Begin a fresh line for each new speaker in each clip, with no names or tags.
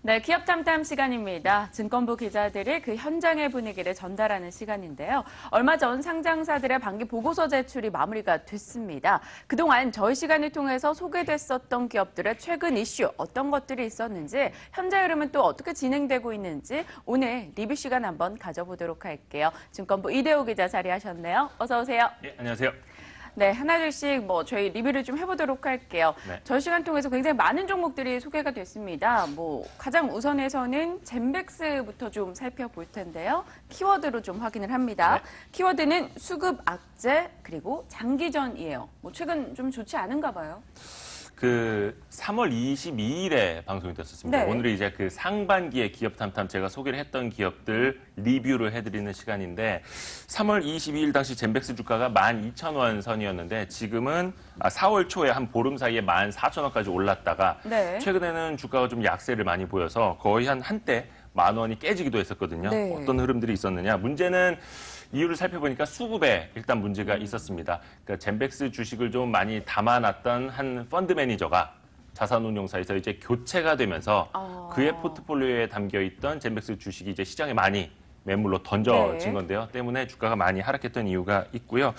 네, 기업 탐탐 시간입니다. 증권부 기자들이 그 현장의 분위기를 전달하는 시간인데요. 얼마 전 상장사들의 반기 보고서 제출이 마무리가 됐습니다. 그동안 저희 시간을 통해서 소개됐었던 기업들의 최근 이슈, 어떤 것들이 있었는지, 현재 흐름은 또 어떻게 진행되고 있는지 오늘 리뷰 시간 한번 가져보도록 할게요. 증권부 이대호 기자 자리하셨네요. 어서 오세요.
네, 안녕하세요.
네, 하나둘씩 저희 리뷰를 좀 해보도록 할게요.
네.
저희 시간 통해서 굉장히 많은 종목들이 소개가 됐습니다. 가장 우선에서는 젠백스부터 좀 살펴볼 텐데요. 키워드로 좀 확인을 합니다.
네.
키워드는 수급 악재 그리고 장기전이에요. 최근 좀 좋지 않은가 봐요.
3월 22일에 방송이 됐었습니다.
네.
오늘은 이제 상반기에 기업 탐탐 제가 소개를 했던 기업들 리뷰를 해드리는 시간인데 3월 22일 당시 젠백스 주가가 12,000원 선이었는데 지금은 4월 초에 한 보름 사이에 14,000원까지 올랐다가
네.
최근에는 주가가 좀 약세를 많이 보여서 거의 한때 10,000원이 깨지기도 했었거든요.
네.
어떤 흐름들이 있었느냐. 문제는 이유를 살펴보니까 수급에 일단 문제가 있었습니다. 그러니까 젠백스 주식을 좀 많이 담아놨던 한 펀드 매니저가 자산운용사에서 이제 교체가 되면서 그의 포트폴리오에 담겨있던 젠백스 주식이 이제 시장에 많이 매물로 던져진 건데요. 때문에 주가가 많이 하락했던 이유가 있고요.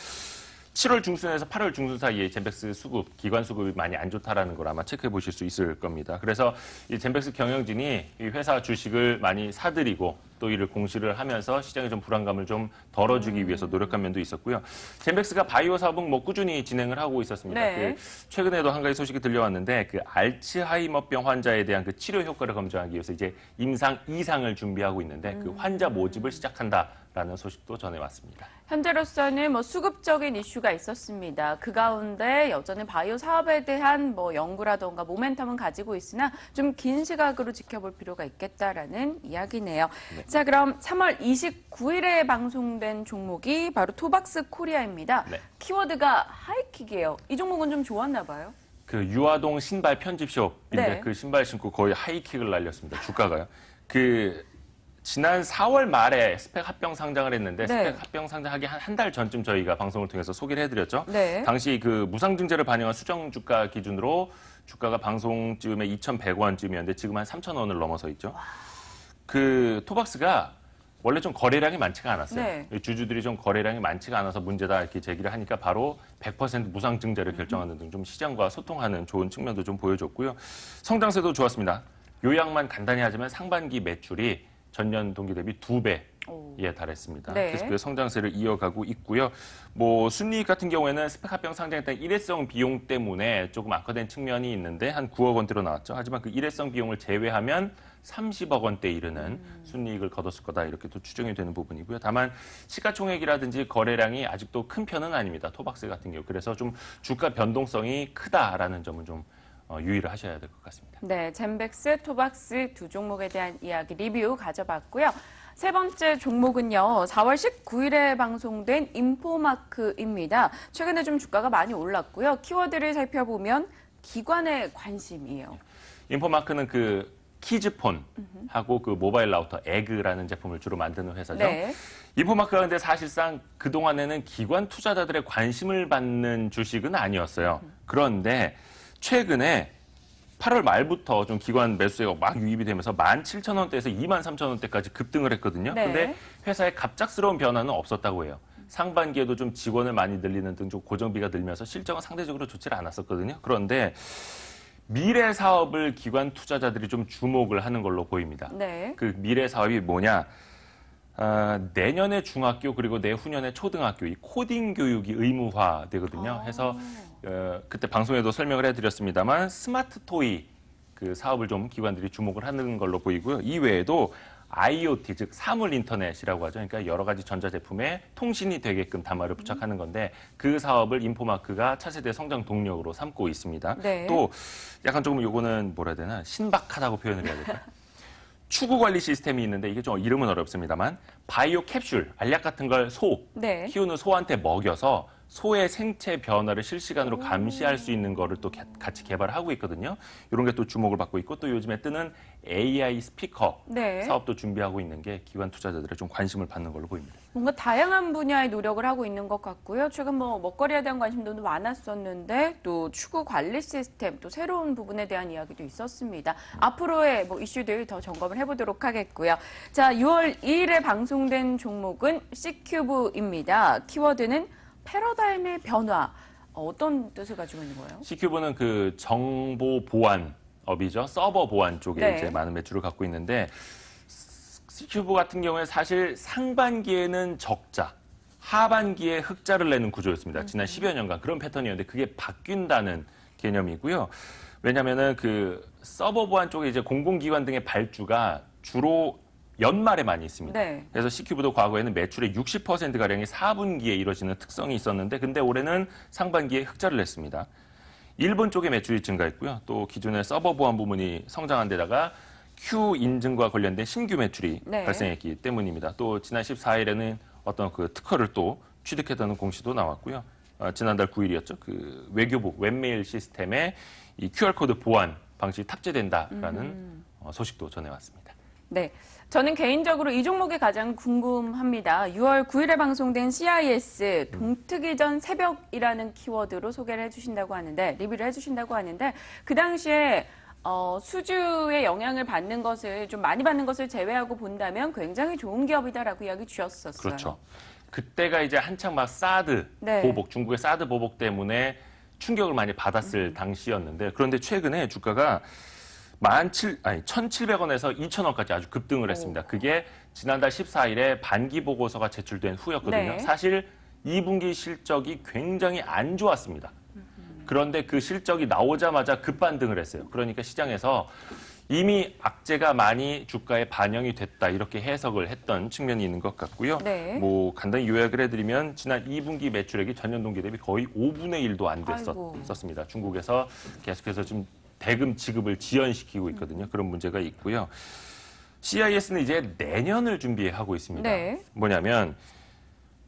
7월 중순에서 8월 중순 사이에 젠백스 수급, 기관 수급이 많이 안 좋다라는 걸 아마 체크해 보실 수 있을 겁니다. 그래서 이 젠백스 경영진이 이 회사 주식을 많이 사들이고 또 이를 공시를 하면서 시장의 좀 불안감을 좀 덜어주기 위해서 노력한 면도 있었고요. 젠백스가 바이오 사업은 꾸준히 진행을 하고 있었습니다.
네.
최근에도 한 가지 소식이 들려왔는데 알츠하이머병 환자에 대한 치료 효과를 검증하기 위해서 이제 임상 2상을 준비하고 있는데 환자 모집을 시작한다라는 소식도 전해왔습니다.
현재로서는 수급적인 이슈가 있었습니다. 그 가운데 여전히 바이오 사업에 대한 연구라던가 모멘텀은 가지고 있으나 좀 긴 시각으로 지켜볼 필요가 있겠다라는 이야기네요.
네.
자, 그럼 3월 29일에 방송된 종목이 바로 토박스 코리아입니다.
네.
키워드가 하이킥이에요. 이 종목은 좀 좋았나 봐요.
유아동 신발 편집숍인데
네.
그 신발 신고 거의 하이킥을 날렸습니다. 주가가요. 지난 4월 말에 스펙 합병 상장을 했는데
네.
스펙 합병 상장하기 한 달 전쯤 저희가 방송을 통해서 소개를 해드렸죠.
네.
당시 무상증자를 반영한 수정 주가 기준으로 주가가 방송쯤에 2,100원쯤이었는데 지금 한 3,000원을 넘어서 있죠. 토박스가 원래 좀 거래량이 많지가 않았어요.
네.
주주들이 좀 거래량이 많지가 않아서 문제다 이렇게 제기를 하니까 바로 100% 무상증자를 결정하는 등 좀 시장과 소통하는 좋은 측면도 좀 보여줬고요. 성장세도 좋았습니다. 요약만 간단히 하자면 상반기 매출이 전년 동기 대비 2배에 달했습니다.
네.
계속 성장세를 이어가고 있고요. 순이익 같은 경우에는 스펙 합병 상장했던 일회성 비용 때문에 조금 악화된 측면이 있는데 한 9억 원대로 나왔죠. 하지만 그 일회성 비용을 제외하면 30억 원대 이르는 순이익을 거뒀을 거다 이렇게 또 추정이 되는 부분이고요. 다만 시가총액이라든지 거래량이 아직도 큰 편은 아닙니다. 토박스 같은 경우. 그래서 좀 주가 변동성이 크다라는 점은 좀 유의를 하셔야 될 것 같습니다.
네, 젠백스, 토박스 두 종목에 대한 이야기 리뷰 가져봤고요. 세 번째 종목은요, 4월 19일에 방송된 인포마크입니다. 최근에 좀 주가가 많이 올랐고요. 키워드를 살펴보면 기관의 관심이에요.
인포마크는 키즈폰하고 모바일 라우터 에그라는 제품을 주로 만드는 회사죠.
네.
인포마크가 근데 사실상 그동안에는 기관 투자자들의 관심을 받는 주식은 아니었어요. 그런데 최근에 8월 말부터 좀 기관 매수세가 막 유입이 되면서 17,000원대에서 23,000원대까지 급등을 했거든요.
네.
근데 회사의 갑작스러운 변화는 없었다고 해요. 상반기에도 좀 직원을 많이 늘리는 등 좀 고정비가 늘면서 실적은 상대적으로 좋지 않았었거든요. 그런데 미래 사업을 기관 투자자들이 좀 주목을 하는 걸로 보입니다.
네.
그 미래 사업이 뭐냐? 내년에 중학교 그리고 내후년에 초등학교 이 코딩 교육이 의무화되거든요. 해서 그때 방송에도 설명을 해드렸습니다만 스마트 토이 사업을 좀 기관들이 주목을 하는 걸로 보이고요. 이외에도 IoT 즉 사물 인터넷이라고 하죠. 그러니까 여러 가지 전자제품에 통신이 되게끔 담화를 부착하는 건데 그 사업을 인포마크가 차세대 성장 동력으로 삼고 있습니다.
네.
또 약간 조금 요거는 뭐라 해야 되나 신박하다고 표현을 해야 될까요? 추구 관리 시스템이 있는데 이게 좀 이름은 어렵습니다만 바이오 캡슐, 알약 같은 걸
네.
키우는 소한테 먹여서 소의 생체 변화를 실시간으로 감시할 수 있는 거를 또 같이 개발하고 있거든요. 이런 게 또 주목을 받고 있고 또 요즘에 뜨는 AI 스피커
네.
사업도 준비하고 있는 게 기관 투자자들의 좀 관심을 받는 걸로 보입니다.
뭔가 다양한 분야의 노력을 하고 있는 것 같고요. 최근 먹거리에 대한 관심도 많았었는데 또 추구 관리 시스템 또 새로운 부분에 대한 이야기도 있었습니다. 앞으로의 이슈들 더 점검을 해보도록 하겠고요. 자, 6월 2일에 방송된 종목은 C큐브입니다. 키워드는 패러다임의 변화. 어떤 뜻을 가지고 있는 거예요?
C큐브는 그 정보 보안업이죠. 서버 보안 쪽에
네.
이제 많은 매출을 갖고 있는데 C큐브 같은 경우에 사실 상반기에는 적자, 하반기에 흑자를 내는 구조였습니다. 지난 10여 년간 그런 패턴이었는데 그게 바뀐다는 개념이고요. 왜냐하면은 그 서버 보안 쪽에 이제 공공기관 등의 발주가 주로 연말에 많이 있습니다.
네.
그래서 C큐브도 과거에는 매출의 60%가량이 4분기에 이루어지는 특성이 있었는데 근데 올해는 상반기에 흑자를 냈습니다. 일본 쪽의 매출이 증가했고요. 또 기존의 서버 보안 부문이 성장한 데다가 Q 인증과 관련된 신규 매출이
네.
발생했기 때문입니다. 또 지난 14일에는 어떤 그 특허를 또 취득했다는 공시도 나왔고요. 지난달 9일이었죠. 그 외교부 웹메일 시스템에 이 QR코드 보안 방식이 탑재된다라는 소식도 전해왔습니다.
네. 저는 개인적으로 이 종목이 가장 궁금합니다. 6월 9일에 방송된 CIS 동트기 전 새벽이라는 키워드로 소개를 해주신다고 하는데, 리뷰를 해주신다고 하는데, 그 당시에 수주의 영향을 받는 것을 좀 많이 받는 것을 제외하고 본다면 굉장히 좋은 기업이다라고 이야기 주셨었어요.
그렇죠. 그때가 이제 한창 막 사드
네.
보복, 중국의 사드 보복 때문에 충격을 많이 받았을 당시였는데 그런데 최근에 주가가 1,700원에서 2,000원까지 아주 급등을 했습니다. 그게 지난달 14일에 반기 보고서가 제출된 후였거든요.
네.
사실 2분기 실적이 굉장히 안 좋았습니다. 그런데 그 실적이 나오자마자 급반등을 했어요. 그러니까 시장에서 이미 악재가 많이 주가에 반영이 됐다 이렇게 해석을 했던 측면이 있는 것 같고요.
네.
뭐 간단히 요약을 해드리면 지난 2분기 매출액이 전년 동기 대비 거의 5분의 1도 안
아이고.
됐었습니다. 중국에서 계속해서 좀 대금 지급을 지연시키고 있거든요. 그런 문제가 있고요. CIS는 이제 내년을 준비하고 있습니다.
네.
뭐냐면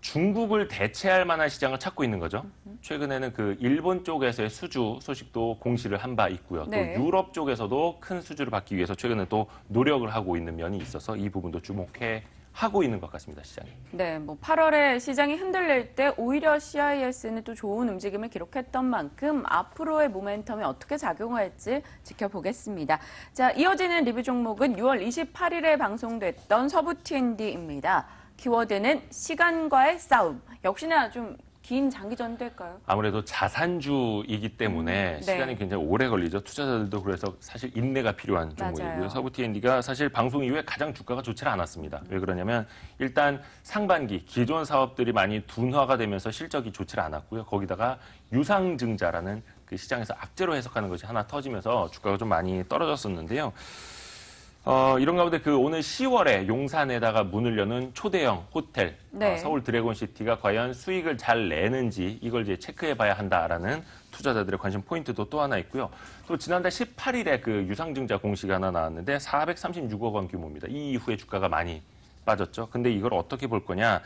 중국을 대체할 만한 시장을 찾고 있는 거죠. 최근에는 그 일본 쪽에서의 수주 소식도 공시를 한 바 있고요.
네.
또 유럽 쪽에서도 큰 수주를 받기 위해서 최근에 또 노력을 하고 있는 면이 있어서 이 부분도 주목해 하고 있는 것 같습니다, 시장이.
네, 8월에 시장이 흔들릴 때 오히려 CIS는 또 좋은 움직임을 기록했던 만큼 앞으로의 모멘텀이 어떻게 작용할지 지켜보겠습니다. 자, 이어지는 리뷰 종목은 6월 28일에 방송됐던 서부 T&D입니다. 키워드는 시간과의 싸움. 역시나 좀 긴 장기전 될까요?
아무래도 자산주이기 때문에
네.
시간이 굉장히 오래 걸리죠. 투자자들도 그래서 사실 인내가 필요한 종목이고요.
맞아요.
서부 T&D가 사실 방송 이후에 가장 주가가 좋지 않았습니다. 왜 그러냐면 일단 상반기 기존 사업들이 많이 둔화가 되면서 실적이 좋지 않았고요. 거기다가 유상증자라는 그 시장에서 악재로 해석하는 것이 하나 터지면서 주가가 좀 많이 떨어졌었는데요. 이런 가운데 그 오늘 10월에 용산에다가 문을 여는 초대형 호텔
네.
서울 드래곤시티가 과연 수익을 잘 내는지 이걸 이제 체크해 봐야 한다라는 투자자들의 관심 포인트도 또 하나 있고요. 또 지난달 18일에 그 유상증자 공시가 하나 나왔는데 436억 원 규모입니다. 이 이후에 주가가 많이 빠졌죠. 근데 이걸 어떻게 볼 거냐?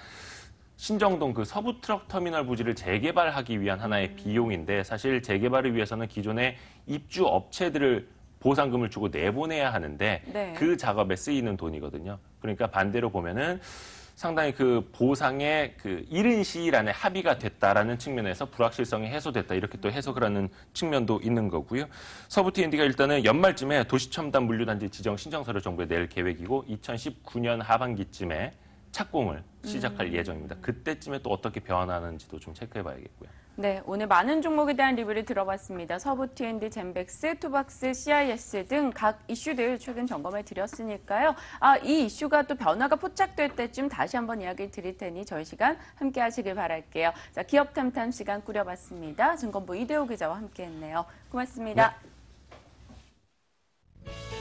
신정동 그 서부 트럭 터미널 부지를 재개발하기 위한 하나의 비용인데 사실 재개발을 위해서는 기존의 입주 업체들을 보상금을 주고 내보내야 하는데
네.
그 작업에 쓰이는 돈이거든요. 그러니까 반대로 보면은 상당히 그 보상의 그 이른 시일 안에 합의가 됐다라는 측면에서 불확실성이 해소됐다 이렇게 또 해석을 하는 측면도 있는 거고요. 서부 T&D가 일단은 연말쯤에 도시첨단 물류단지 지정 신청서를 정부에 낼 계획이고 2019년 하반기쯤에 착공을 시작할 예정입니다. 그때쯤에 또 어떻게 변하는지도 좀 체크해 봐야겠고요.
네, 오늘 많은 종목에 대한 리뷰를 들어봤습니다. 서부 T&D, 젠백스, 투박스, CIS 등 각 이슈들 최근 점검해 드렸으니까요. 이 이슈가 또 변화가 포착될 때쯤 다시 한번 이야기 드릴 테니 저희 시간 함께 하시길 바랄게요. 자, 기업 탐탐 시간 꾸려봤습니다. 증권부 이대호 기자와 함께 했네요. 고맙습니다.
네.